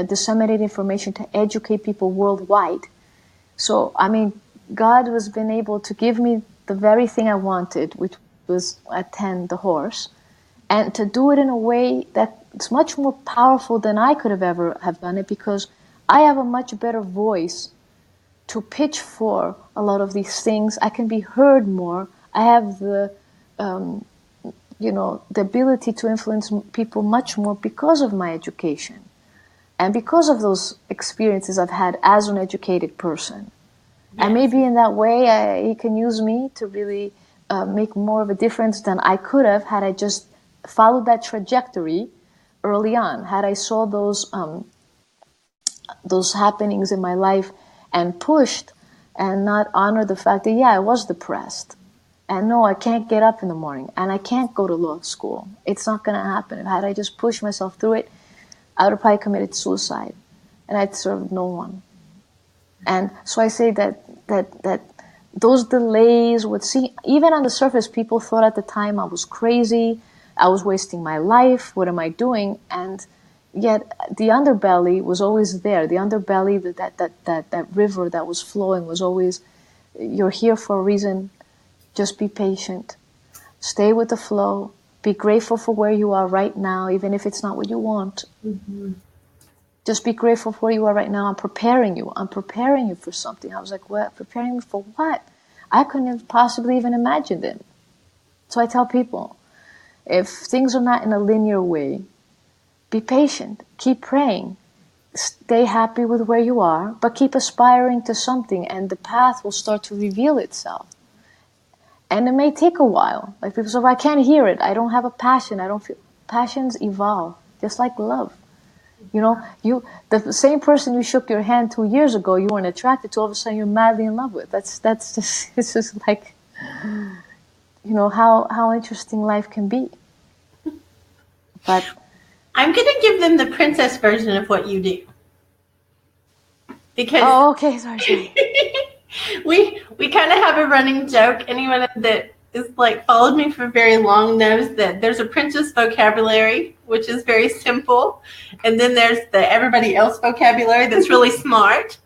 Speaker 3: disseminate information to educate people worldwide. So, I mean, God has been able to give me the very thing I wanted, which was attend the horse, and to do it in a way that's much more powerful than I could have ever have done it, because I have a much better voice to pitch for a lot of these things. I can be heard more. I have the the ability to influence people much more because of my education and because of those experiences I've had as an educated person. Yes. And maybe in that way, he can use me to really make more of a difference than I could have had I just followed that trajectory early on. Had I saw those happenings in my life and pushed and not honored the fact that, yeah, I was depressed. And no, I can't get up in the morning and I can't go to law school. It's not going to happen. Had I just pushed myself through it, I would have probably committed suicide and I'd served no one. And so I say that those delays would see, even on the surface, people thought at the time I was crazy, I was wasting my life, what am I doing? And yet the underbelly was always there. The underbelly, that river that was flowing was always, you're here for a reason. Just be patient. Stay with the flow. Be grateful for where you are right now, even if it's not what you want. Mm-hmm. Just be grateful for where you are right now. I'm preparing you. I'm preparing you for something. I was like, what? Preparing me for what? I couldn't have possibly even imagined it. So I tell people, if things are not in a linear way, be patient. Keep praying. Stay happy with where you are, but keep aspiring to something, and the path will start to reveal itself. And it may take a while. Like people say, I can't hear it. I don't have a passion. I don't feel. Passions evolve, just like love. You know, the same person you shook your hand 2 years ago, you weren't attracted to, all of a sudden you're madly in love with. That's just, it's just like, how interesting life can be. But
Speaker 1: I'm going to give them the princess version of what you do. Because
Speaker 3: okay, sorry.
Speaker 1: we kind of have a running joke. Anyone that is like followed me for very long knows that there's a princess vocabulary, which is very simple, and then there's the everybody else vocabulary that's really smart.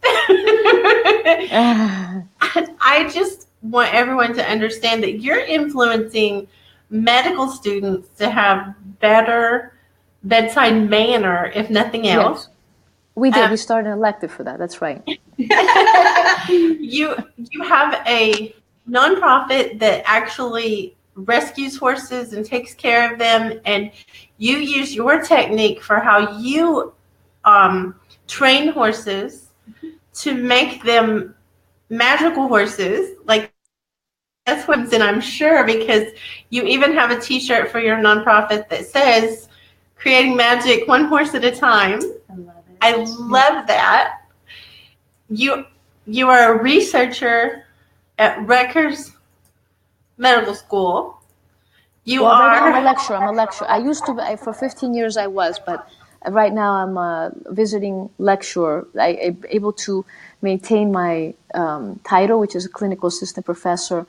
Speaker 1: I just want everyone to understand that you're influencing medical students to have better bedside manner, if nothing else.
Speaker 3: Yes. We did. We started an elective for that. That's right.
Speaker 1: You have a nonprofit that actually rescues horses and takes care of them, and you use your technique for how you train horses to make them magical horses. Like that's what, and I'm sure because you even have a T-shirt for your nonprofit that says "Creating Magic One Horse at a Time." I love that. You are a researcher at Rutgers Medical School.
Speaker 3: I'm a lecturer. I used to, for 15 years I was, but right now I'm a visiting lecturer. I'm able to maintain my title, which is a clinical assistant professor,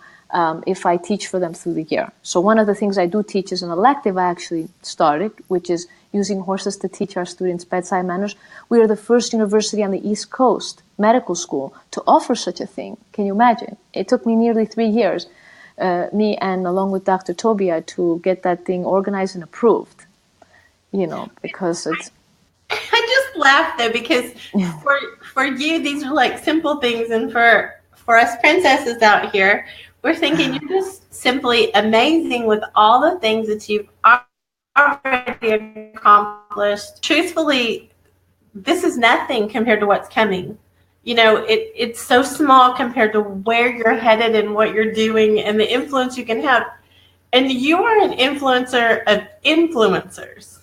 Speaker 3: if I teach for them through the year. So one of the things I do teach is an elective I actually started, which is using horses to teach our students bedside manners. We are the first university on the East Coast, medical school, to offer such a thing. Can you imagine? It took me nearly 3 years, me and along with Dr. Tobia, to get that thing organized and approved, because it's...
Speaker 1: I just laugh though, because for you, these are like simple things. And for us princesses out here, we're thinking you're just simply amazing with all the things that you've already accomplished. Truthfully, this is nothing compared to what's coming. It's so small compared to where you're headed and what you're doing and the influence you can have. And you are an influencer of influencers.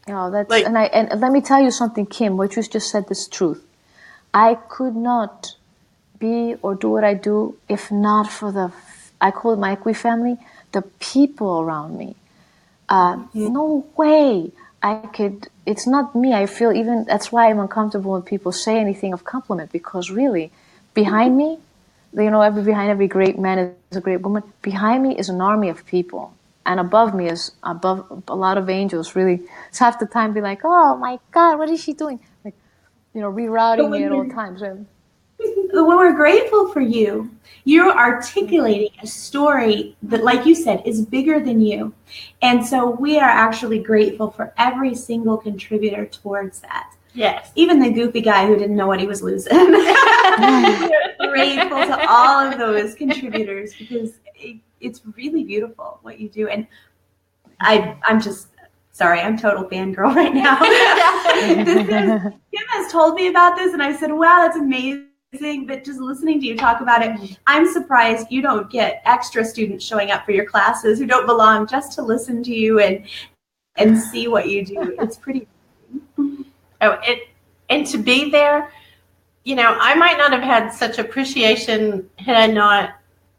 Speaker 3: Oh, and let me tell you something, Kim. What you just said is truth. I could not be or do what I do if not for I call it my equi family, the people around me. No way I could it's not me. I feel even that's why I'm uncomfortable when people say anything of compliment, because really, behind me, behind every great man is a great woman. Behind me is an army of people, and above me is above a lot of angels. Really, it's half the time be like, oh my God, what is she doing? Like, rerouting me at all times.
Speaker 2: When we're grateful for you, you're articulating a story that, like you said, is bigger than you. And so we are actually grateful for every single contributor towards that.
Speaker 1: Yes.
Speaker 2: Even the goofy guy who didn't know what he was losing. Grateful to all of those contributors, because it's really beautiful what you do. And I'm just... Sorry, I'm total fangirl right now. Kim has told me about this, and I said, wow, that's amazing. But just listening to you talk about it, I'm surprised you don't get extra students showing up for your classes who don't belong just to listen to you and see what you do. It's pretty.
Speaker 1: And to be there, I might not have had such appreciation had I not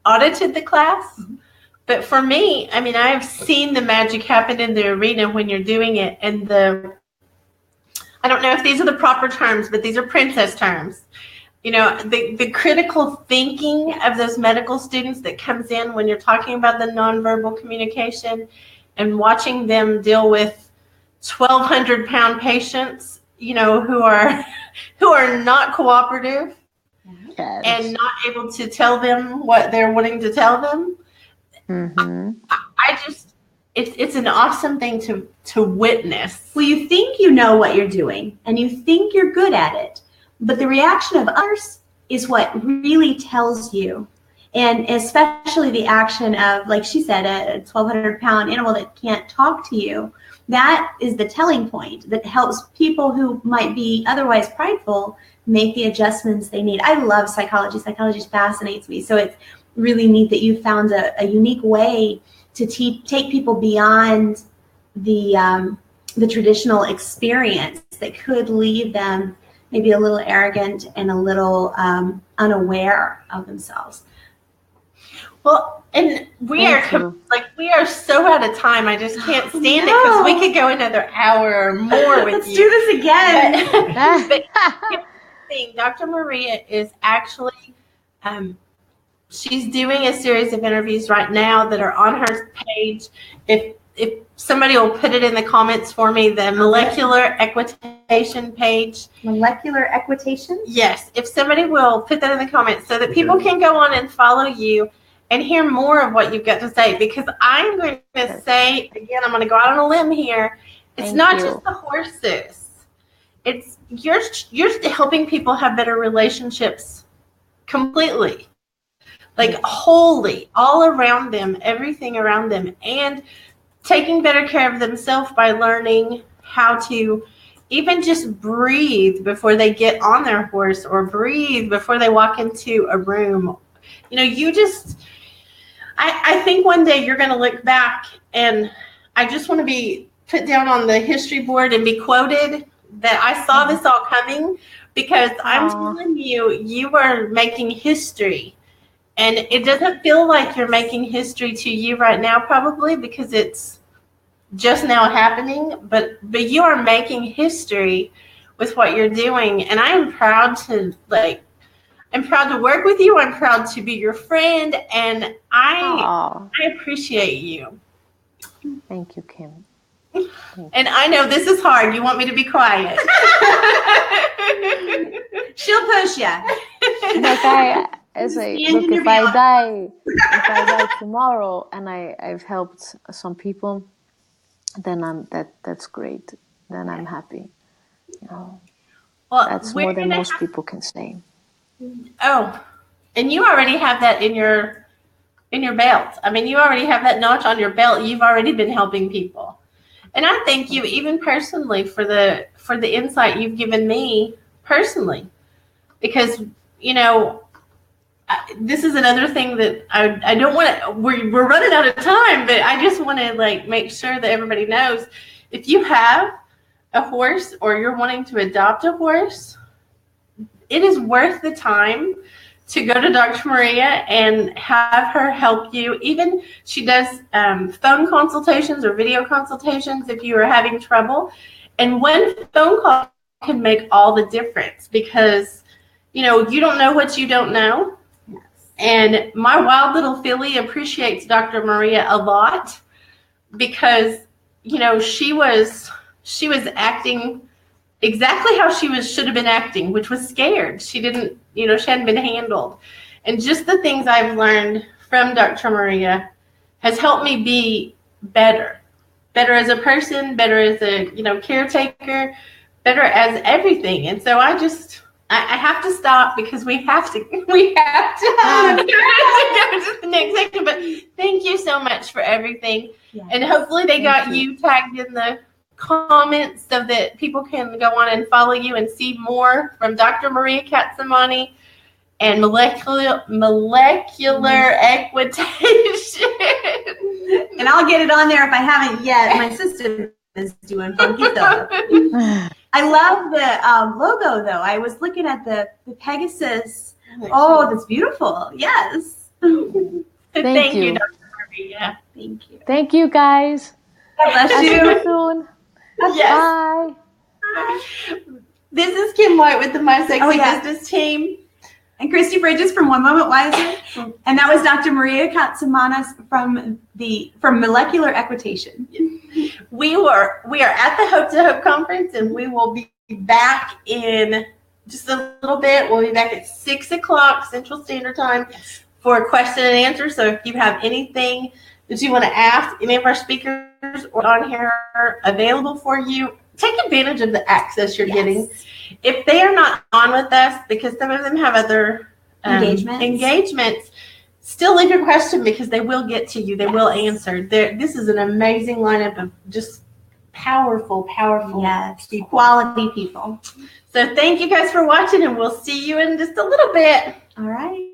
Speaker 1: audited the class. But for me, I mean, I've seen the magic happen in the arena when you're doing it. And I don't know if these are the proper terms, but these are princess terms. The critical thinking of those medical students that comes in when you're talking about the nonverbal communication, and watching them deal with 1,200-pound patients, who are not cooperative and not able to tell them what they're wanting to tell them.
Speaker 3: Mm-hmm.
Speaker 1: It's an awesome thing to witness.
Speaker 2: Well, you think you know what you're doing, and you think you're good at it, but the reaction of others is what really tells you. And especially the action of, like she said, a 1,200-pound animal that can't talk to you. That is the telling point that helps people who might be otherwise prideful make the adjustments they need. I love psychology. Psychology fascinates me. So it's really neat that you found a unique way to take people beyond the traditional experience that could leave them maybe a little arrogant and a little unaware of themselves.
Speaker 1: Well, and we are so out of time. I just can't stand it, because we could go another hour or more with
Speaker 2: Let's do this again.
Speaker 1: But Dr. Maria is actually, she's doing a series of interviews right now that are on her page. If somebody will put it in the comments for me, the molecular equitation page.
Speaker 2: Molecular equitation?
Speaker 1: Yes. If somebody will put that in the comments so that people can go on and follow you and hear more of what you've got to say, because I'm going to say, again, I'm going to go out on a limb here. It's not just the horses. It's you're helping people have better relationships completely. Like wholly, all around them, everything around them, and taking better care of themselves by learning how to even just breathe before they get on their horse, or breathe before they walk into a room. I think one day you're going to look back, and I just want to be put down on the history board and be quoted that I saw this all coming, because I'm telling you, you are making history. And it doesn't feel like you're making history to you right now, probably because it's just now happening. But you are making history with what you're doing, and I am proud to I'm proud to work with you. I'm proud to be your friend, and I appreciate you.
Speaker 3: Thank you, Kim.
Speaker 1: And I know this is hard. You want me to be quiet.
Speaker 2: She'll push you.
Speaker 3: If I die tomorrow and I've helped some people, then that's great. Then I'm happy. Well, that's more than most people can say.
Speaker 1: Oh, and you already have that in your belt. I mean, you already have that notch on your belt. You've already been helping people. And I thank you even personally for the insight you've given me personally, because, this is another thing that I don't want to, we're running out of time, but I just want to make sure that everybody knows, if you have a horse or you're wanting to adopt a horse, it is worth the time to go to Dr. Maria and have her help you. Even she does phone consultations or video consultations if you are having trouble. And one phone call can make all the difference because, you don't know what you don't know.
Speaker 2: Yes.
Speaker 1: And my wild little filly appreciates Dr. Maria a lot because, she was acting exactly how should have been acting, which was scared. She didn't, she hadn't been handled. And just the things I've learned from Dr. Maria has helped me be better as a person, better as a, caretaker, better as everything. And so I have to stop because we have to go to the next section. But thank you so much for everything. Yes. And hopefully they got you tagged in the comments so that people can go on and follow you and see more from Dr. Maria Katsamani and molecular equitation.
Speaker 2: And I'll get it on there if I haven't yet. My system is doing funky stuff. I love the logo, though. I was looking at the Pegasus. Oh, that's beautiful. Yes.
Speaker 1: Thank you, Dr. Maria.
Speaker 2: Thank you.
Speaker 3: Thank you, guys.
Speaker 2: God bless
Speaker 3: See
Speaker 2: you.
Speaker 3: you soon.
Speaker 1: Yes.
Speaker 3: Bye.
Speaker 1: This is Kim White with the My Sexy Business team.
Speaker 2: And Kristi Bridges from One Moment Wiser. And that was Dr. Maria Katsamanis from Molecular Equitation.
Speaker 1: We are at the Hope to Hope conference, and we will be back in just a little bit. We'll be back at 6:00 Central Standard Time for a question and answer. So if you have anything that you want to ask any of our speakers or on here available for you, take advantage of the access you're getting. If they are not on with us, because some of them have other engagements, still leave your question because they will get to you. They will answer. This is an amazing lineup of just powerful people.
Speaker 2: Quality people.
Speaker 1: So thank you guys for watching, and we'll see you in just a little bit.
Speaker 2: All right.